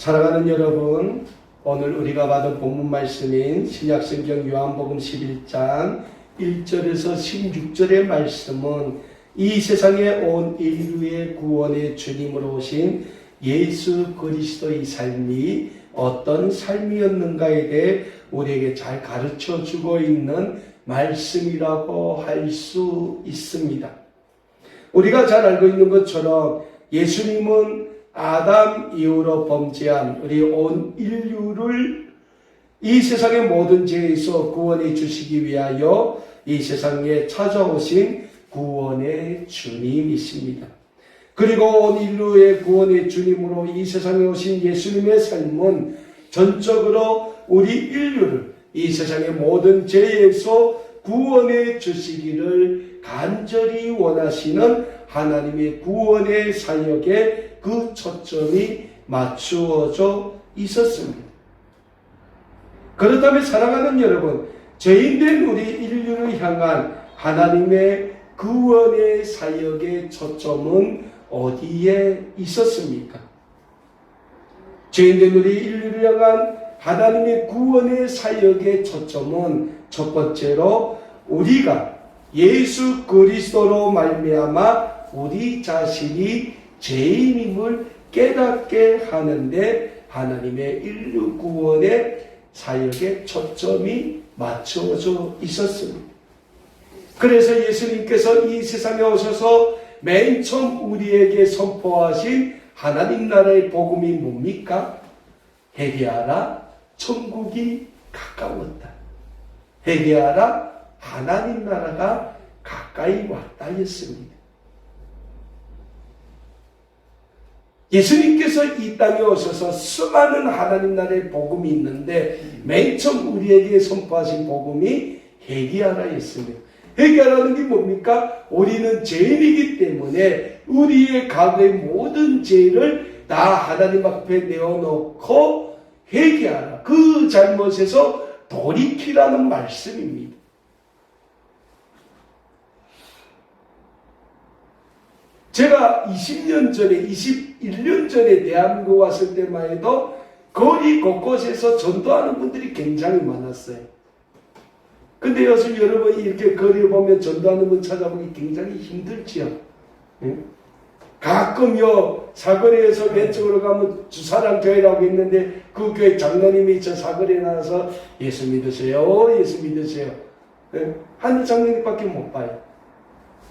사랑하는 여러분, 오늘 우리가 받은 본문 말씀인 신약성경 요한복음 11장 1절에서 16절의 말씀은 이 세상에 온 인류의 구원의 주님으로 오신 예수 그리스도의 삶이 어떤 삶이었는가에 대해 우리에게 잘 가르쳐 주고 있는 말씀이라고 할 수 있습니다. 우리가 잘 알고 있는 것처럼 예수님은 아담 이후로 범죄한 우리 온 인류를 이 세상의 모든 죄에서 구원해 주시기 위하여 이 세상에 찾아오신 구원의 주님이십니다. 그리고 온 인류의 구원의 주님으로 이 세상에 오신 예수님의 삶은 전적으로 우리 인류를 이 세상의 모든 죄에서 구원해 주시기를 간절히 원하시는 하나님의 구원의 사역에 그 초점이 맞추어져 있었습니다. 그렇다면 사랑하는 여러분, 죄인된 우리 인류를 향한 하나님의 구원의 사역의 초점은 어디에 있었습니까? 죄인된 우리 인류를 향한 하나님의 구원의 사역의 초점은 첫 번째로 우리가 예수 그리스도로 말미암아 우리 자신이 죄인임을 깨닫게 하는데 하나님의 인류 구원의 사역에 초점이 맞춰져 있었습니다. 그래서 예수님께서 이 세상에 오셔서 맨 처음 우리에게 선포하신 하나님 나라의 복음이 뭡니까? 회개하라, 천국이 가까웠다. 회개하라, 하나님 나라가 가까이 왔다 했습니다. 예수님께서 이 땅에 오셔서 수많은 하나님 나라의 복음이 있는데 맨 처음 우리에게 선포하신 복음이 회개하라 했습니다. 회개하라는 게 뭡니까? 우리는 죄인이기 때문에 우리의 과거의 모든 죄를 다 하나님 앞에 내어놓고 회개하라. 그 잘못에서 돌이키라는 말씀입니다. 제가 20년 전에, 21년 전에 대한민국 왔을 때만 해도 거리 곳곳에서 전도하는 분들이 굉장히 많았어요. 근데 요즘 여러분이 이렇게 거리를 보면 전도하는 분 찾아보기 굉장히 힘들지요. 가끔 사거리에서 왼쪽으로 가면 주사랑 교회라고 있는데 그 교회 장로님이 저 사거리에 나와서 예수 믿으세요, 예수 믿으세요. 한 장로님밖에 못 봐요.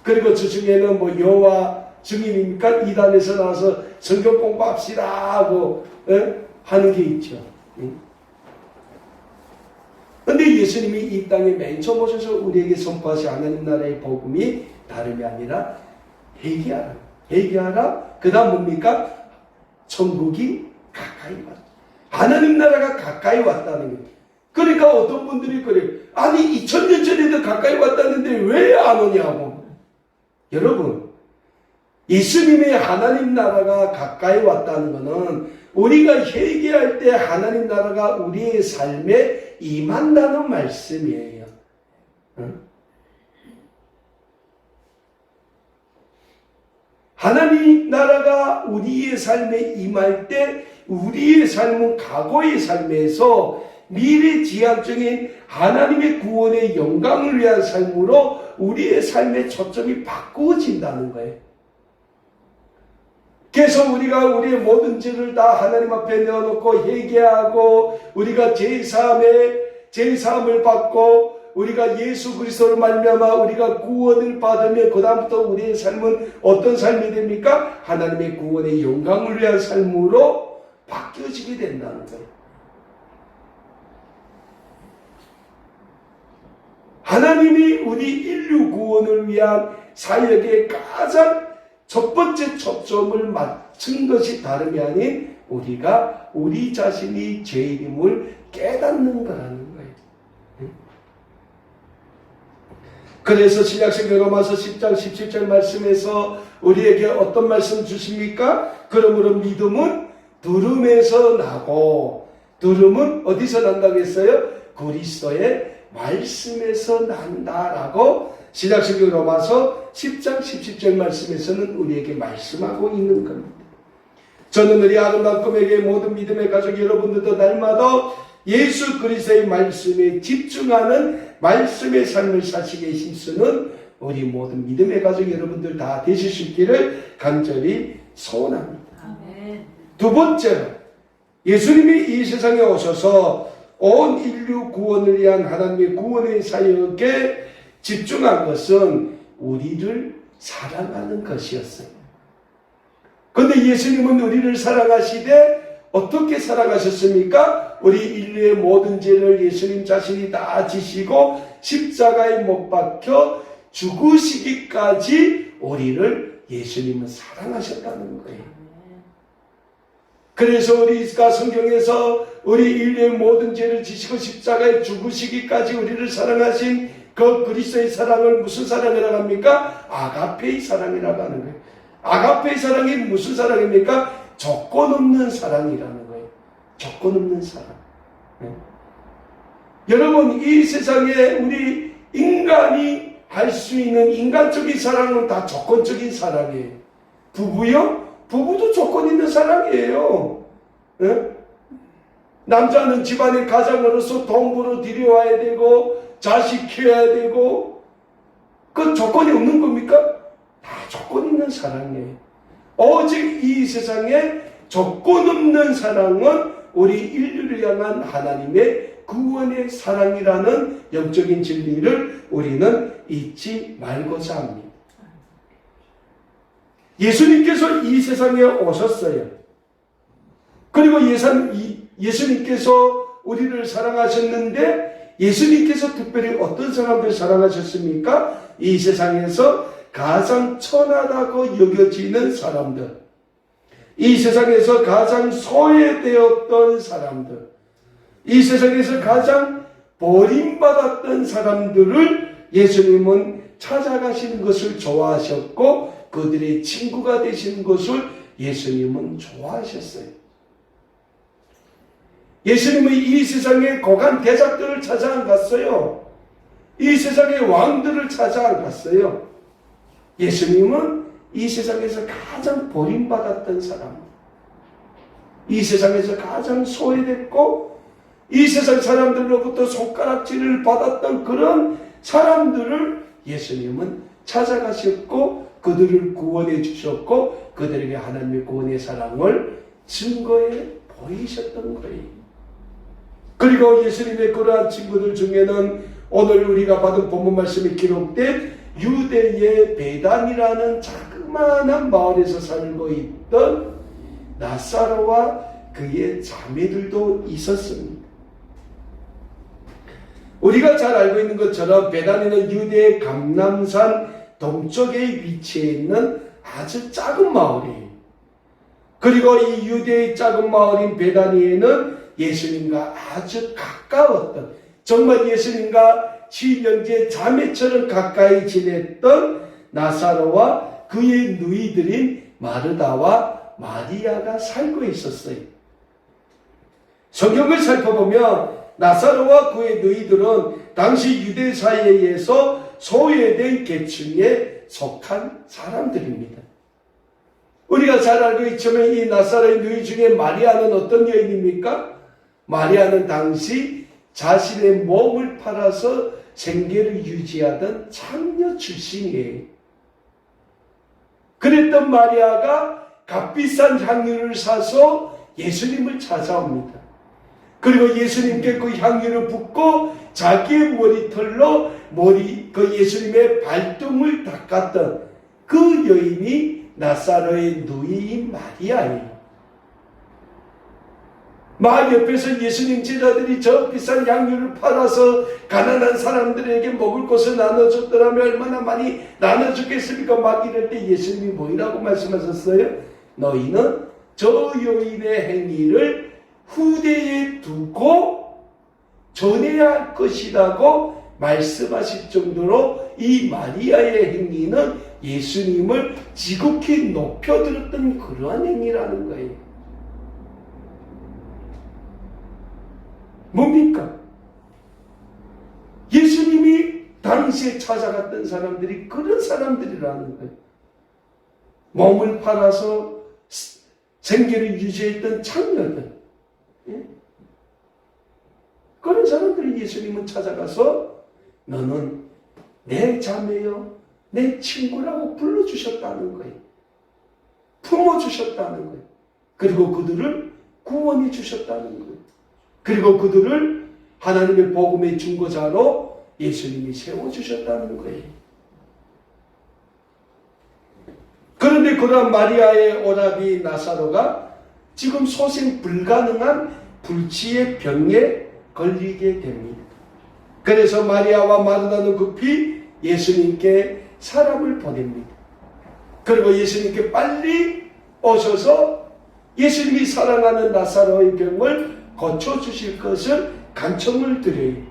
그리고 저 중에는 여호와 증인입니까? 이단에서 나와서 성경 공부합시다 하고 하는 게 있죠. 그런데 예수님이 이 땅에 맨 처음 오셔서 우리에게 선포하신 하나님 나라의 복음이 다름이 아니라 회개하라. 회개하라. 그 다음 뭡니까? 천국이 가까이 왔다. 하나님 나라가 가까이 왔다는 거예요. 그러니까 어떤 분들이 그래요. 아니 2000년 전에도 가까이 왔다는데 왜 안 오냐고. 여러분, 예수님의 하나님 나라가 가까이 왔다는 것은 우리가 회개할 때 하나님 나라가 우리의 삶에 임한다는 말씀이에요. 하나님 나라가 우리의 삶에 임할 때 우리의 삶은 과거의 삶에서 미래지향적인 하나님의 구원의 영광을 위한 삶으로 우리의 삶의 초점이 바꾸어진다는 거예요. 그래서 우리가 우리의 모든 죄를 다 하나님 앞에 내어놓고 회개하고 우리가 제사함을 받고 우리가 예수 그리스도를 말미암아 우리가 구원을 받으면 그 다음부터 우리의 삶은 어떤 삶이 됩니까? 하나님의 구원의 영광을 위한 삶으로 바뀌어지게 된다는 거예요. 하나님이 우리 인류 구원을 위한 사역의 가장 첫 번째 초점을 맞춘 것이 다름이 아닌 우리가 우리 자신이 죄인임을 깨닫는 거라는 거예요. 그래서 신약성경 로마서 10장 17절 말씀에서 우리에게 어떤 말씀 주십니까? 그러므로 믿음은 들음에서 나고 들음은 어디서 난다고 했어요? 그리스도의 말씀에서 난다라고 신약성경 로마서 10장 17절 말씀에서는 우리에게 말씀하고 있는 겁니다. 저는 우리 아름다운 꿈에게 모든 믿음의 가족 여러분들도 날마다 예수 그리스도의 말씀에 집중하는 말씀의 삶을 사시기에 힘쓰는 우리 모든 믿음의 가족 여러분들 다 되실 수 있기를 간절히 소원합니다. 아멘. 두 번째로 예수님이 이 세상에 오셔서 온 인류 구원을 위한 하나님의 구원의 사역에 집중한 것은 우리를 사랑하는 것이었어요. 그런데 예수님은 우리를 사랑하시되 어떻게 사랑하셨습니까? 우리 인류의 모든 죄를 예수님 자신이 다 지시고 십자가에 못 박혀 죽으시기까지 우리를 예수님은 사랑하셨다는 거예요. 그래서 우리가 성경에서 우리 인류의 모든 죄를 지시고 십자가에 죽으시기까지 우리를 사랑하신 그 그리스도의 사랑을 무슨 사랑이라고 합니까? 아가페의 사랑이라고 하는 거예요. 아가페의 사랑이 무슨 사랑입니까? 조건 없는 사랑이라는 거예요. 조건 없는 사랑. 네. 여러분, 이 세상에 우리 인간이 할 수 있는 인간적인 사랑은 다 조건적인 사랑이에요. 부부요? 부부도 조건 있는 사랑이에요. 네? 남자는 집안의 가장으로서 돈 벌어 들여와야 되고 자식 키워야 되고 그 조건이 없는 겁니까? 다 조건 있는 사랑이에요. 오직 이 세상에 조건 없는 사랑은 우리 인류를 향한 하나님의 구원의 사랑이라는 영적인 진리를 우리는 잊지 말고자 합니다. 예수님께서 이 세상에 오셨어요. 그리고 예수님께서 우리를 사랑하셨는데 예수님께서 특별히 어떤 사람들을 사랑하셨습니까? 이 세상에서 가장 천하다고 여겨지는 사람들, 이 세상에서 가장 소외되었던 사람들, 이 세상에서 가장 버림받았던 사람들을 예수님은 찾아가시는 것을 좋아하셨고 그들의 친구가 되시는 것을 예수님은 좋아하셨어요. 예수님은 이 세상의 고관 대작들을 찾아 안 갔어요. 이 세상의 왕들을 찾아 안 갔어요. 예수님은 이 세상에서 가장 버림받았던 사람, 이 세상에서 가장 소외됐고 이 세상 사람들로부터 손가락질을 받았던 그런 사람들을 예수님은 찾아가셨고 그들을 구원해 주셨고 그들에게 하나님의 구원의 사랑을 증거해 보이셨던 거예요. 그리고 예수님의 그러한 친구들 중에는 오늘 우리가 받은 본문 말씀에 기록된 유대의 베단이라는 자그마한 마을에서 살고 있던 나사로와 그의 자매들도 있었습니다. 우리가 잘 알고 있는 것처럼 베단이는 유대의 감람산 동쪽에 위치해 있는 아주 작은 마을이에요. 그리고 이 유대의 작은 마을인 베다니에는 예수님과 아주 가까웠던, 정말 예수님과 친형제 자매처럼 가까이 지냈던 나사로와 그의 누이들인 마르다와 마리아가 살고 있었어요. 성경을 살펴보면 나사로와 그의 너희들은 당시 유대 사회에서 소외된 계층에 속한 사람들입니다. 우리가 잘 알고 있지만 이 나사로의 너희 중에 마리아는 어떤 여인입니까? 마리아는 당시 자신의 몸을 팔아서 생계를 유지하던 창녀 출신이에요. 그랬던 마리아가 값비싼 향유를 사서 예수님을 찾아옵니다. 그리고 예수님께 그 향유를 붓고 자기의 머리털로 그 예수님의 발등을 닦았던 그 여인이 나사로의 누이인 마리아예요. 마을 옆에서 예수님 제자들이 저 비싼 향유를 팔아서 가난한 사람들에게 먹을 것을 나눠줬더라면 얼마나 많이 나눠줬겠습니까? 막 이럴 때 예수님이 뭐라고 말씀하셨어요? 너희는 저 여인의 행위를 후대에 두고 전해야 할 것이라고 말씀하실 정도로 이 마리아의 행위는 예수님을 지극히 높여들었던 그러한 행위라는 거예요. 뭡니까? 예수님이 당시에 찾아갔던 사람들이 그런 사람들이라는 거예요. 몸을 팔아서 생계를 유지했던 창녀들, 그런 사람들이 예수님은 찾아가서 너는 내 자매요, 내 친구라고 불러주셨다는 거예요. 품어주셨다는 거예요. 그리고 그들을 구원해 주셨다는 거예요. 그리고 그들을 하나님의 복음의 중보자로 예수님이 세워주셨다는 거예요. 그런데 그러한 마리아의 오라비 나사로가 지금 소생 불가능한 불치의 병에 걸리게 됩니다. 그래서 마리아와 마르다는 급히 예수님께 사람을 보냅니다. 그리고 예수님께 빨리 오셔서 예수님이 사랑하는 나사로의 병을 고쳐주실 것을 간청을 드려요.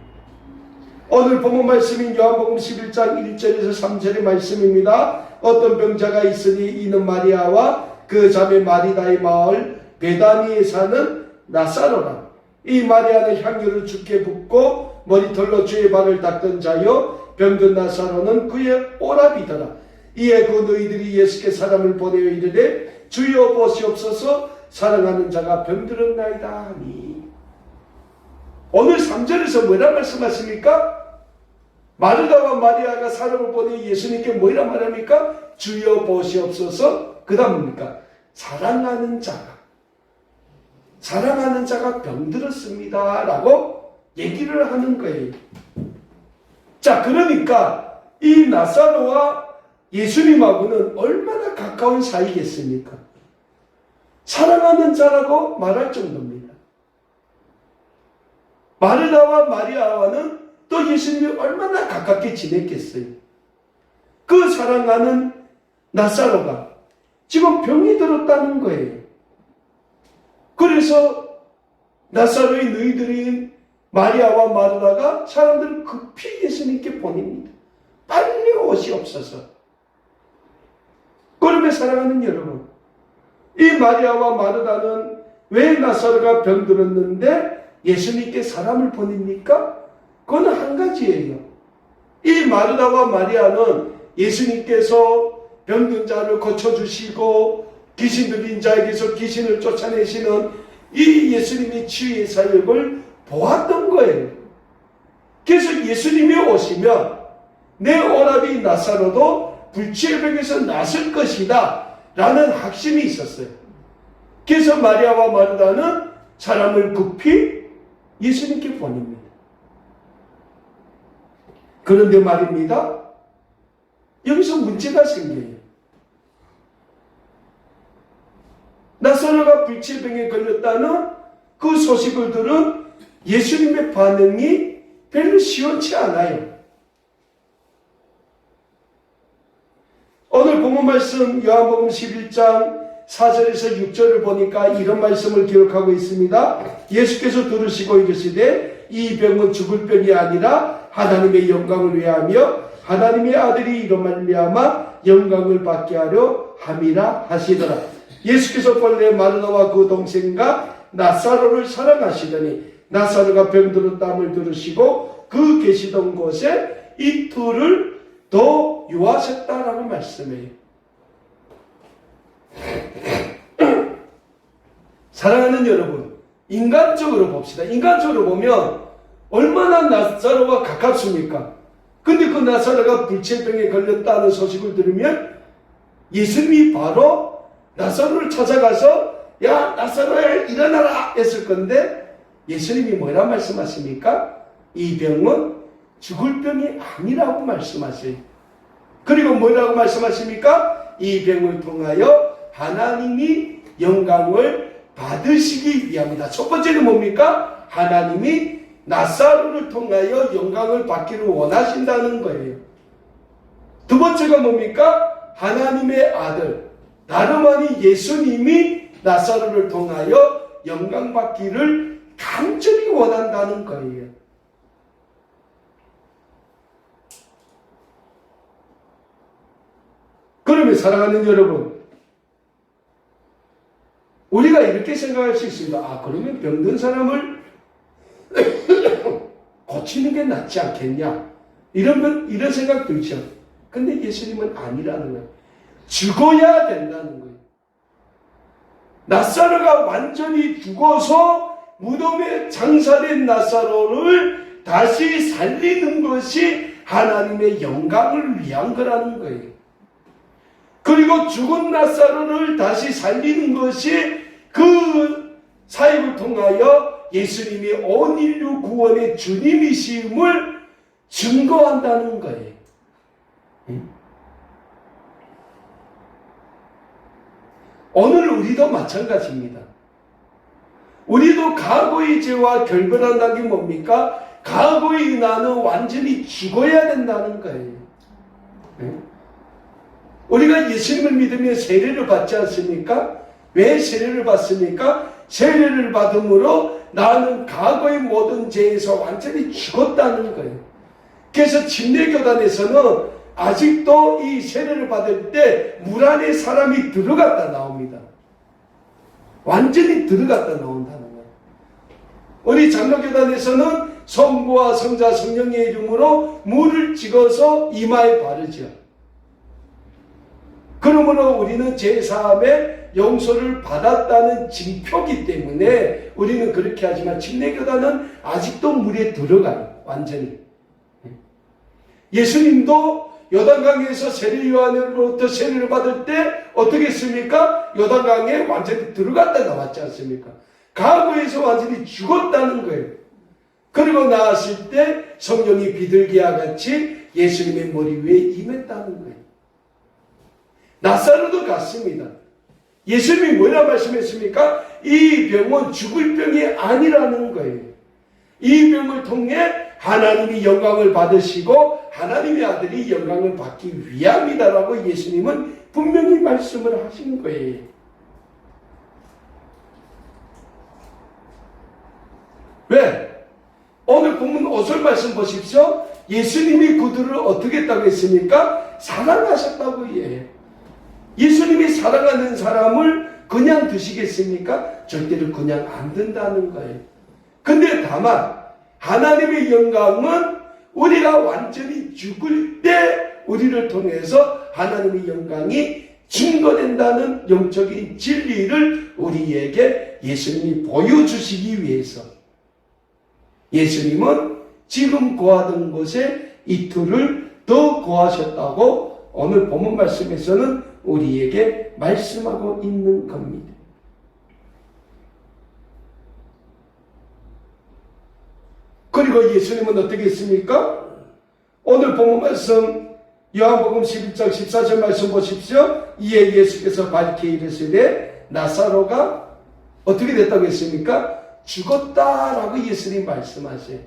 오늘 본문 말씀인 요한복음 11장 1절에서 3절의 말씀입니다. 어떤 병자가 있으니 이는 마리아와 그 자매 마리다의 마을 베다니에 사는 나사로라. 이 마리아는 향유를 주께 붓고 머리털로 주의 발을 닦던 자요, 병든 나사로는 그의 오라비더라. 이에 그 너희들이 예수께 사람을 보내어 이르되 주여 보시옵소서, 사랑하는 자가 병들었나이다 하니. 오늘 3절에서 뭐라 말씀하십니까? 마르다와 마리아가 사람을 보내어 예수님께 뭐라 말합니까? 주여 보시옵소서. 그 다음 뭡니까? 사랑하는 자가 병들었습니다 라고 얘기를 하는 거예요. 자, 그러니까 이 나사로와 예수님하고는 얼마나 가까운 사이겠습니까? 사랑하는 자라고 말할 정도입니다. 마르다와 마리아와는 또 예수님이 얼마나 가깝게 지냈겠어요. 그 사랑하는 나사로가 지금 병이 들었다는 거예요. 그래서 나사로의 너희들인 마리아와 마르다가 사람들을 급히 예수님께 보냅니다. 빨리 오시옵소서. 그러면 사랑하는 여러분, 이 마리아와 마르다는 왜 나사로가 병들었는데 예수님께 사람을 보냅니까? 그건 한 가지예요. 이 마르다와 마리아는 예수님께서 병든 자를 고쳐주시고 귀신 들린 자에게서 귀신을 쫓아내시는 이 예수님의 치유의 사역을 보았던 거예요. 그래서 예수님이 오시면 내 오라비 나사로도 불치의 병에서 나설 것이다 라는 확신이 있었어요. 그래서 마리아와 마르다는 사람을 급히 예수님께 보냅니다. 그런데 말입니다, 여기서 문제가 생겨요. 나사로가 불치의 병에 걸렸다는 그 소식을 들은 예수님의 반응이 별로 시원치 않아요. 오늘 본문 말씀 요한복음 11장 4절에서 6절을 보니까 이런 말씀을 기록하고 있습니다. 예수께서 들으시고 이르시되 이 병은 죽을 병이 아니라 하나님의 영광을 위하며 하나님의 아들이 이로 말미암아 영광을 받게 하려 함이라 하시더라. 예수께서 본래 마르다와 그 동생과 나사로를 사랑하시더니 나사로가 병들었다함을 들으시고 그 계시던 곳에 이틀을 더 유하셨다라고 말씀해요. 사랑하는 여러분, 인간적으로 봅시다. 인간적으로 보면 얼마나 나사로와 가깝습니까? 근데 그 나사로가 불치병에 걸렸다는 소식을 들으면 예수님이 바로 나사로를 찾아가서 야 나사로야 일어나라 했을 건데 예수님이 뭐라 말씀하십니까? 이 병은 죽을 병이 아니라고 말씀하세요. 그리고 뭐라고 말씀하십니까? 이 병을 통하여 하나님이 영광을 받으시기 위함이다. 첫 번째는 뭡니까? 하나님이 나사로를 통하여 영광을 받기를 원하신다는 거예요. 두 번째가 뭡니까? 하나님의 아들, 다름 아닌 예수님이 나사로를 통하여 영광 받기를 간절히 원한다는 거예요. 그러면 사랑하는 여러분, 우리가 이렇게 생각할 수 있습니다. 아, 그러면 병든 사람을 고치는 게 낫지 않겠냐? 이런 생각 들죠. 근데 예수님은 아니라는 거예요. 죽어야 된다는 거예요. 나사로가 완전히 죽어서 무덤에 장사된 나사로를 다시 살리는 것이 하나님의 영광을 위한 거라는 거예요. 그리고 죽은 나사로를 다시 살리는 것이 그 사역을 통하여 예수님이 온 인류 구원의 주님이심을 증거한다는 거예요. 오늘 우리도 마찬가지입니다. 우리도 과거의 죄와 결별한다는 게 뭡니까? 과거의 나는 완전히 죽어야 된다는 거예요. 우리가 예수님을 믿으며 세례를 받지 않습니까? 왜 세례를 받습니까? 세례를 받음으로 나는 과거의 모든 죄에서 완전히 죽었다는 거예요. 그래서 침례교단에서는 아직도 이 세례를 받을 때 물 안에 사람이 들어갔다 나옵니다. 완전히 들어갔다 나온다는 거예요. 우리 장로교단에서는 성부와 성자 성령의 이름으로 물을 찍어서 이마에 바르죠. 그러므로 우리는 제사함의 용서를 받았다는 징표기 때문에 우리는 그렇게 하지만 침례교단은 아직도 물에 들어가요. 완전히. 예수님도 요단강에서 세례 요한으로부터 세례를 받을 때 어떻게 했습니까? 요단강에 완전히 들어갔다 나왔지 않습니까? 과거에서 완전히 죽었다는 거예요. 그리고 나왔을 때 성령이 비둘기와 같이 예수님의 머리 위에 임했다는 거예요. 나사로도 같습니다. 예수님이 뭐라 말씀했습니까? 이 병은 죽을 병이 아니라는 거예요. 이 병을 통해 하나님이 영광을 받으시고 하나님의 아들이 영광을 받기 위함이다라고 예수님은 분명히 말씀을 하신 거예요. 왜? 오늘 본문 5절 말씀 보십시오. 예수님이 그들을 어떻게 했다고 했습니까? 사랑하셨다고 해요. 예수님이 사랑하는 사람을 그냥 두시겠습니까? 절대로 그냥 안 된다는 거예요. 근데 다만 하나님의 영광은 우리가 완전히 죽을 때 우리를 통해서 하나님의 영광이 증거된다는 영적인 진리를 우리에게 예수님이 보여주시기 위해서 예수님은 지금 거하던 곳에 이틀을 더 거하셨다고 오늘 본문 말씀에서는 우리에게 말씀하고 있는 겁니다. 그리고 예수님은 어떻게 했습니까? 오늘 본문 말씀 요한복음 11장 14절 말씀 보십시오. 이에 예수께서 밝히 이르시되 나사로가 어떻게 됐다고 했습니까? 죽었다라고 예수님 말씀하세요.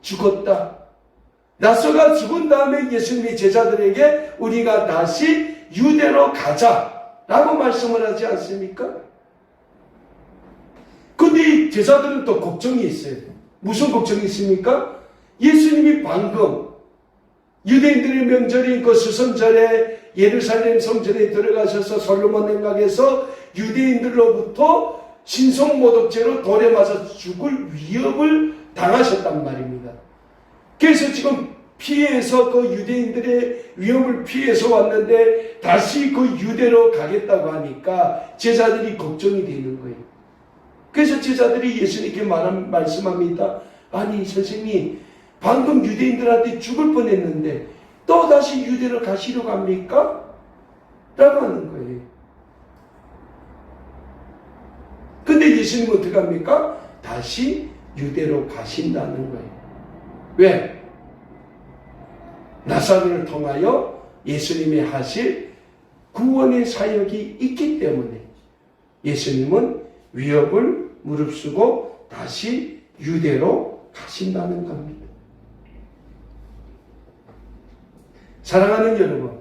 죽었다. 나사로가 죽은 다음에 예수님이 제자들에게 우리가 다시 유대로 가자라고 말씀을 하지 않습니까? 근데 이 제자들은 또 걱정이 있어요. 무슨 걱정이 있습니까? 예수님이 방금 유대인들의 명절인 그 수선절에 예루살렘 성전에 들어가셔서 솔로몬 행각에서 유대인들로부터 신성모독죄로 돌에 맞아 죽을 위협을 당하셨단 말입니다. 그래서 지금 피해서 그 유대인들의 위협을 피해서 왔는데 다시 그 유대로 가겠다고 하니까 제자들이 걱정이 되는 거예요. 그래서 제자들이 예수님께 말씀합니다. 아니 선생님, 방금 유대인들한테 죽을 뻔했는데 또 다시 유대로 가시려고 합니까? 라고 하는 거예요. 근데 예수님은 어떻게 합니까? 다시 유대로 가신다는 거예요. 왜? 나사로를 통하여 예수님이 하실 구원의 사역이 있기 때문에 예수님은 위협을 무릅쓰고 다시 유대로 가신다는 겁니다. 사랑하는 여러분,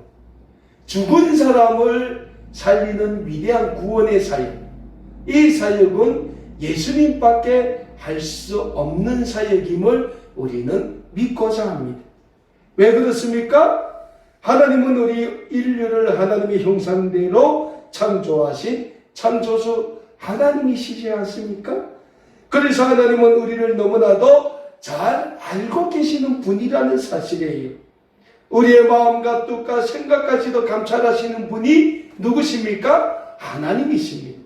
죽은 사람을 살리는 위대한 구원의 사역, 이 사역은 예수님밖에 할 수 없는 사역임을 우리는 믿고자 합니다. 왜 그렇습니까? 하나님은 우리 인류를 하나님의 형상대로 창조하신 창조주 하나님이시지 않습니까? 그래서 하나님은 우리를 너무나도 잘 알고 계시는 분이라는 사실이에요. 우리의 마음과 뜻과 생각까지도 감찰하시는 분이 누구십니까? 하나님이십니다.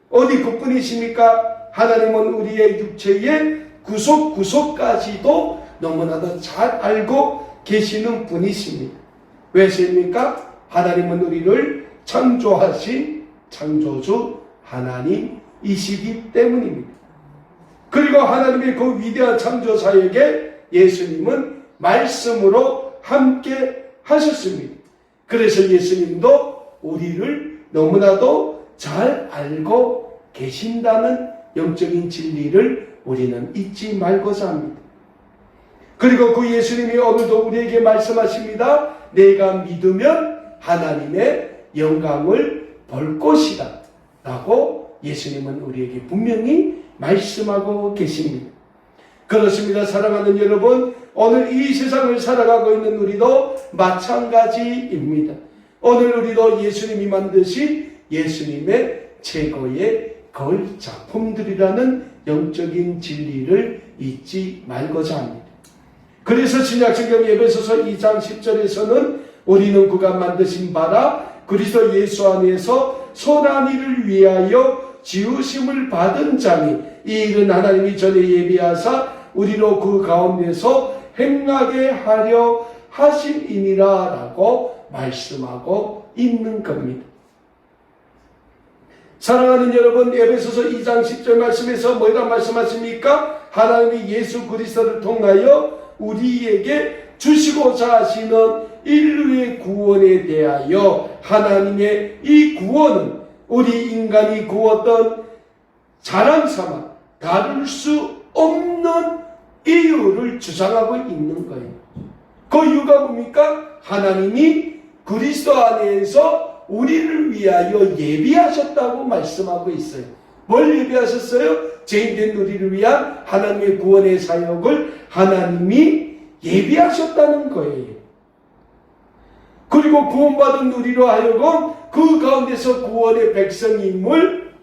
어디 그뿐이십니까? 하나님은 우리의 육체의 구속까지도 너무나도 잘 알고 계시는 분이십니다. 왜십니까? 하나님은 우리를 창조하신 창조주 하나님이시기 때문입니다. 그리고 하나님의 그 위대한 창조사역에 예수님은 말씀으로 함께 하셨습니다. 그래서 예수님도 우리를 너무나도 잘 알고 계신다는 영적인 진리를 우리는 잊지 말고자 합니다. 그리고 그 예수님이 오늘도 우리에게 말씀하십니다. 내가 믿으면 하나님의 영광을 볼 것이다 라고 예수님은 우리에게 분명히 말씀하고 계십니다. 그렇습니다. 사랑하는 여러분, 오늘 이 세상을 살아가고 있는 우리도 마찬가지입니다. 오늘 우리도 예수님이 만드신 예수님의 최고의 거울 작품들이라는 영적인 진리를 잊지 말고자 합니다. 그래서 신약성경 에베소서 2장 10절에서는 우리는 그가 만드신 바라 그리스도 예수 안에서 선한 일을 위하여 지으심을 받은 자니 이 일은 하나님이 전에 예비하사 우리로 그 가운데서 행하게 하려 하심이니라 라고 말씀하고 있는 겁니다. 사랑하는 여러분, 에베소서 2장 10절 말씀에서 뭐라 말씀하십니까? 하나님이 예수 그리스도를 통하여 우리에게 주시고자 하시는 인류의 구원에 대하여 하나님의 이 구원은 우리 인간이 구웠던 자랑삼아 다룰 수 없는 이유를 주장하고 있는 거예요. 그 이유가 뭡니까? 하나님이 그리스도 안에서 우리를 위하여 예비하셨다고 말씀하고 있어요. 뭘 예비하셨어요? 죄인된 우리를 위한 하나님의 구원의 사역을 하나님이 예비하셨다는 거예요. 그리고 구원받은 우리로 하여금 그 가운데서 구원의 백성임을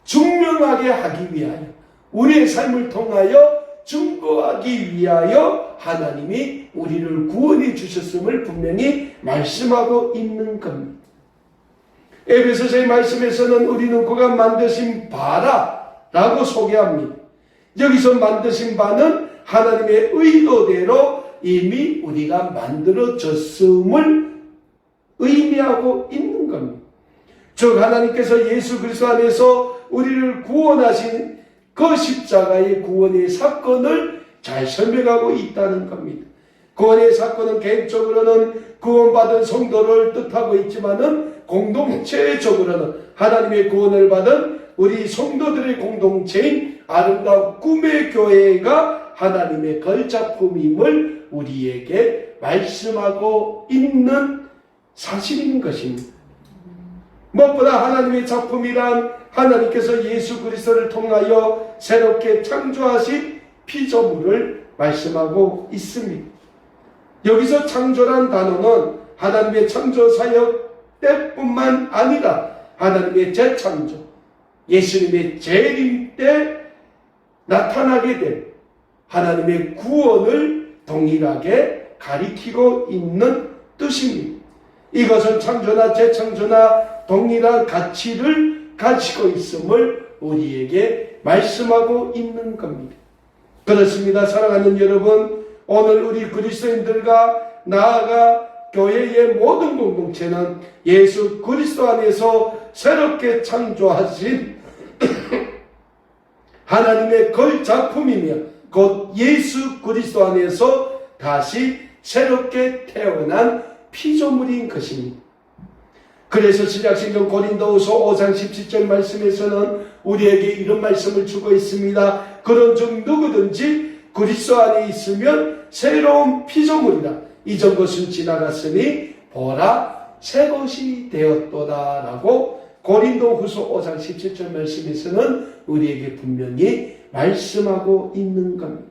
증명하게 하기 위하여 우리의 삶을 통하여 증거하기 위하여 하나님이 우리를 구원해 주셨음을 분명히 말씀하고 있는 겁니다. 에베소서의 말씀에서는 우리는 그가 만드신 바라라고 소개합니다. 여기서 만드신 바는 하나님의 의도대로 이미 우리가 만들어졌음을 의미하고 있는 겁니다. 즉 하나님께서 예수 그리스도 안에서 우리를 구원하신 그 십자가의 구원의 사건을 잘 설명하고 있다는 겁니다. 구원의 사건은 개인적으로는 구원받은 성도를 뜻하고 있지만은 공동체적으로는 하나님의 구원을 받은 우리 성도들의 공동체인 아름다운 꿈의 교회가 하나님의 걸작품임을 우리에게 말씀하고 있는 사실인 것입니다. 무엇보다 하나님의 작품이란 하나님께서 예수 그리스도를 통하여 새롭게 창조하신 피조물을 말씀하고 있습니다. 여기서 창조란 단어는 하나님의 창조 사역 때뿐만 아니라 하나님의 재창조, 예수님의 재림 때 나타나게 된 하나님의 구원을 동일하게 가리키고 있는 뜻입니다. 이것은 창조나 재창조나 동일한 가치를 가지고 있음을 우리에게 말씀하고 있는 겁니다. 그렇습니다. 사랑하는 여러분, 오늘 우리 그리스도인들과 나아가 교회의 모든 공동체는 예수 그리스도 안에서 새롭게 창조하신 하나님의 걸작품이며 곧 예수 그리스도 안에서 다시 새롭게 태어난 피조물인 것입니다. 그래서 신약성경 고린도후서 5장 17절 말씀에서는 우리에게 이런 말씀을 주고 있습니다. 그런즉 누구든지 그리스도 안에 있으면 새로운 피조물이라. 이전 것은 지나갔으니 보라 새 것이 되었도다 라고 고린도후서 5장 17절 말씀에서는 우리에게 분명히 말씀하고 있는 겁니다.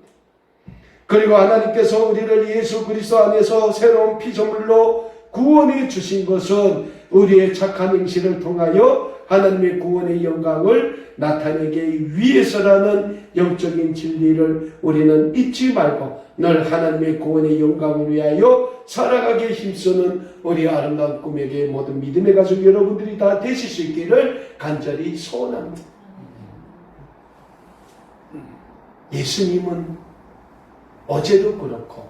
그리고 하나님께서 우리를 예수 그리스도 안에서 새로운 피조물로 구원해 주신 것은 우리의 착한 행실을 통하여 하나님의 구원의 영광을 나타내기 위해서라는 영적인 진리를 우리는 잊지 말고 늘 하나님의 구원의 영광을 위하여 살아가기에 힘쓰는 우리 아름다운 꿈에게 모든 믿음의 가족 여러분들이 다 되실 수 있기를 간절히 소원합니다. 예수님은 어제도 그렇고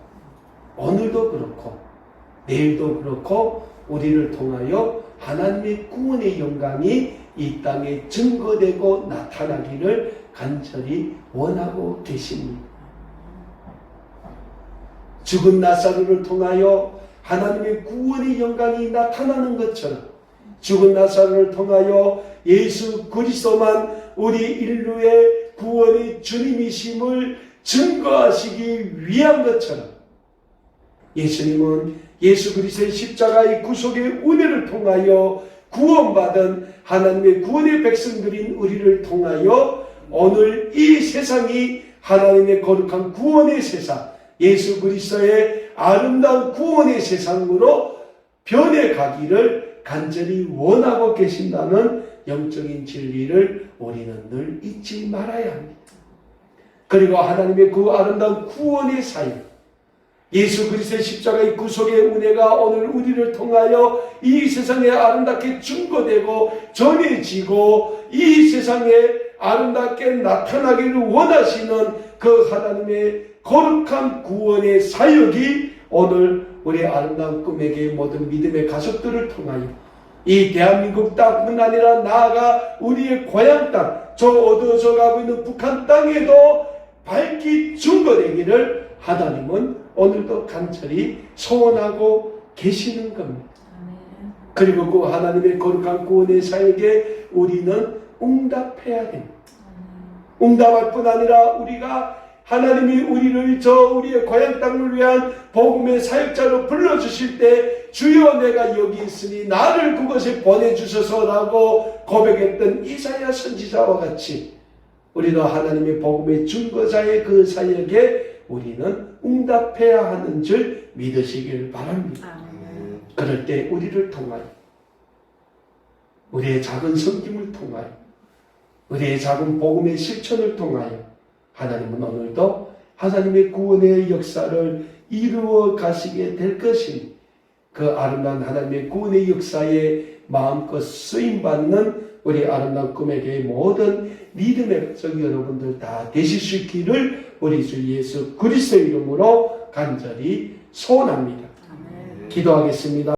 오늘도 그렇고 내일도 그렇고 우리를 통하여 하나님의 구원의 영광이 이 땅에 증거되고 나타나기를 간절히 원하고 계십니다. 죽은 나사로를 통하여 하나님의 구원의 영광이 나타나는 것처럼 죽은 나사로를 통하여 예수 그리스도만 우리 인류의 구원의 주님이심을 증거하시기 위한 것처럼 예수님은 예수 그리스도의 십자가의 구속의 은혜를 통하여 구원받은 하나님의 구원의 백성들인 우리를 통하여 오늘 이 세상이 하나님의 거룩한 구원의 세상, 예수 그리스도의 아름다운 구원의 세상으로 변해가기를 간절히 원하고 계신다는 영적인 진리를 우리는 늘 잊지 말아야 합니다. 그리고 하나님의 그 아름다운 구원의 사역, 예수 그리스도의 십자가의 구속의 은혜가 오늘 우리를 통하여 이 세상에 아름답게 증거되고 전해지고 이 세상에 아름답게 나타나기를 원하시는 그 하나님의 거룩한 구원의 사역이 오늘 우리 아름다운 꿈에게 모든 믿음의 가족들을 통하여 이 대한민국 땅뿐 아니라 나아가 우리의 고향 땅, 저 어두워져 가고 있는 북한 땅에도 밝히 증거되기를 하나님은 오늘도 간절히 소원하고 계시는 겁니다. 그리고 그 하나님의 거룩한 구원의 사역에 우리는 응답해야 됩니다. 응답할 뿐 아니라 우리가 하나님이 우리를 우리의 고향 땅을 위한 복음의 사역자로 불러주실 때 주여 내가 여기 있으니 나를 그곳에 보내주소서라고 고백했던 이사야 선지자와 같이 우리도 하나님의 복음의 증거자의 그 사역에 우리는 응답해야 하는 줄 믿으시길 바랍니다. 그럴 때 우리를 통하여 우리의 작은 섬김을 통하여 우리의 작은 복음의 실천을 통하여 하나님은 오늘도 하나님의 구원의 역사를 이루어 가시게 될 것이니 그 아름다운 하나님의 구원의 역사에 마음껏 쓰임받는 우리 아름다운 꿈에게 모든 믿음의 백성 여러분들 다 되실 수 있기를 우리 주 예수 그리스도의 이름으로 간절히 소원합니다. 기도하겠습니다.